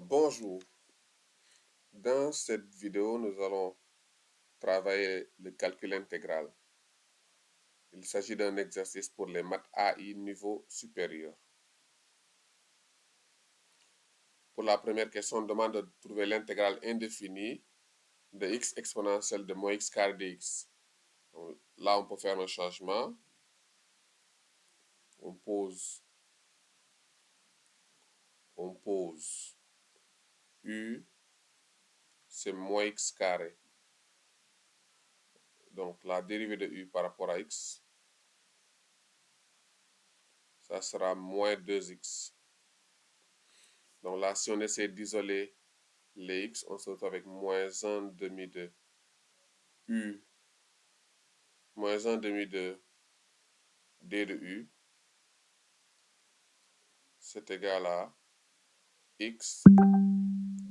Bonjour, dans cette vidéo, nous allons travailler le calcul intégral. Il s'agit d'un exercice pour les maths AI niveau supérieur. Pour la première question, on demande de trouver l'intégrale indéfinie de x exponentielle de moins x carré dx. Donc, là, on peut faire un changement. On pose u, c'est moins x carré. Donc, la dérivée de u par rapport à x, ça sera moins 2x. Donc là, si on essaie d'isoler les x, on se retrouve avec moins 1 demi de u, moins 1 demi de d de u, c'est égal à x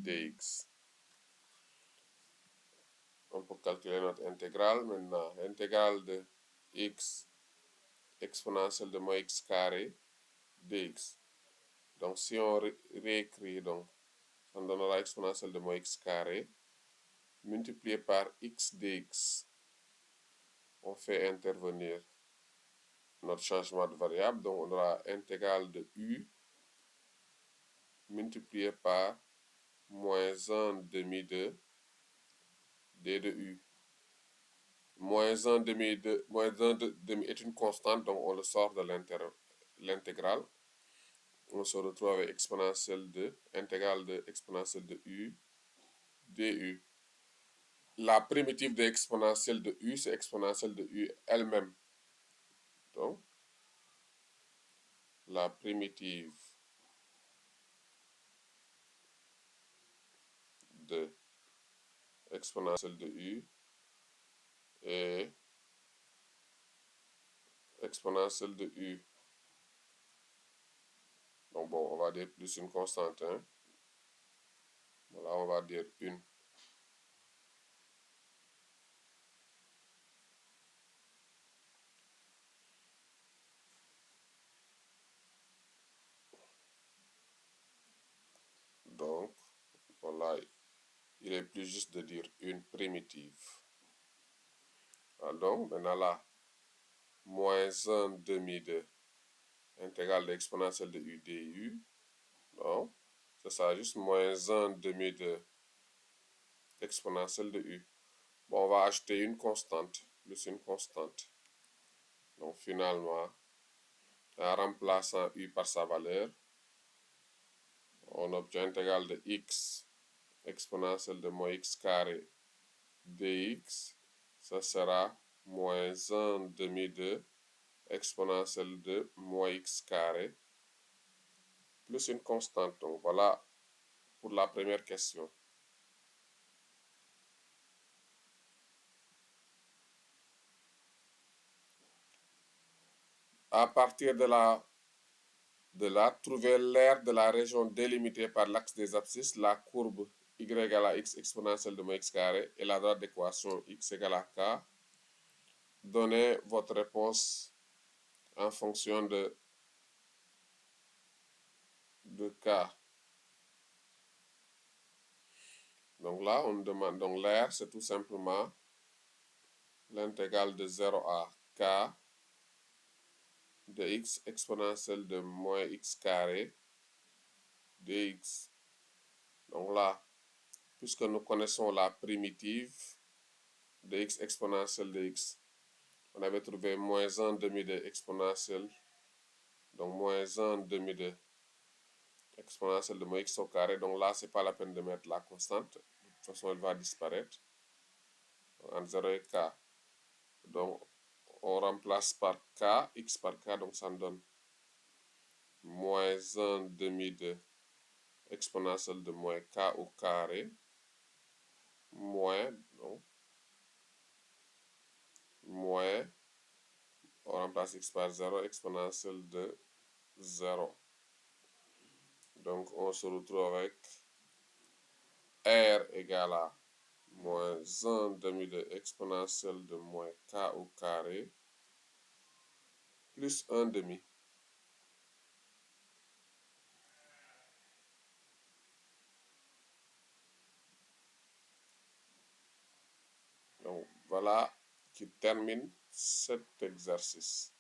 dx. On peut calculer notre intégrale maintenant. L'intégrale de x exponentielle de moins x carré dx. Donc si on réécrit, donc, ça nous donnera exponentielle de moins x carré multiplié par x dx. On fait intervenir notre changement de variable, donc on aura intégrale de u multiplié par moins 1 demi de d de u. Moins 1 demi est une constante, donc on le sort de l'intégrale. On se retrouve avec exponentielle de, intégrale de exponentielle de u du. La primitive de exponentielle de u, c'est exponentielle de u elle-même. Donc, la primitive de exponentielle de u est exponentielle de u. Donc bon, on va dire plus une constante. Hein? Voilà, on va dire une. Donc, voilà, il est plus juste de dire une primitive. Donc, maintenant là, moins 1 demi de intégrale de exponentielle de u du. Donc, ça sera juste moins 1 demi de exponentielle de u. Bon, on va ajouter une constante, plus une constante. Donc, finalement, en remplaçant u par sa valeur, on obtient intégrale de x exponentielle de moins x carré dx. Ça sera moins 1 demi de exponentielle de moins x carré plus une constante. Donc voilà pour la première question. À partir de là, trouver l'aire de la région délimitée par l'axe des abscisses, la courbe y égale à x exponentielle de moins x carré et la droite d'équation x égale à k. Donnez votre réponse en fonction de k. Donc là, on demande, donc l'aire, c'est tout simplement l'intégrale de 0 à k de x exponentielle de moins x carré dx. Donc là, puisque nous connaissons la primitive de x exponentielle de x, on avait trouvé moins 1 demi de exponentielle, donc moins 1 demi de exponentielle de moins x au carré. Donc là, c'est pas la peine de mettre la constante. De toute façon, elle va disparaître entre 0 et k. Donc, on remplace par k, x par k, donc ça me donne moins 1 demi de exponentielle de moins k au carré, moins, donc, moins, on remplace x par 0, exponentielle de 0. Donc, on se retrouve avec r égale à moins 1 demi de exponentielle de moins k au carré plus 1 demi. Voilà qui termine cet exercice.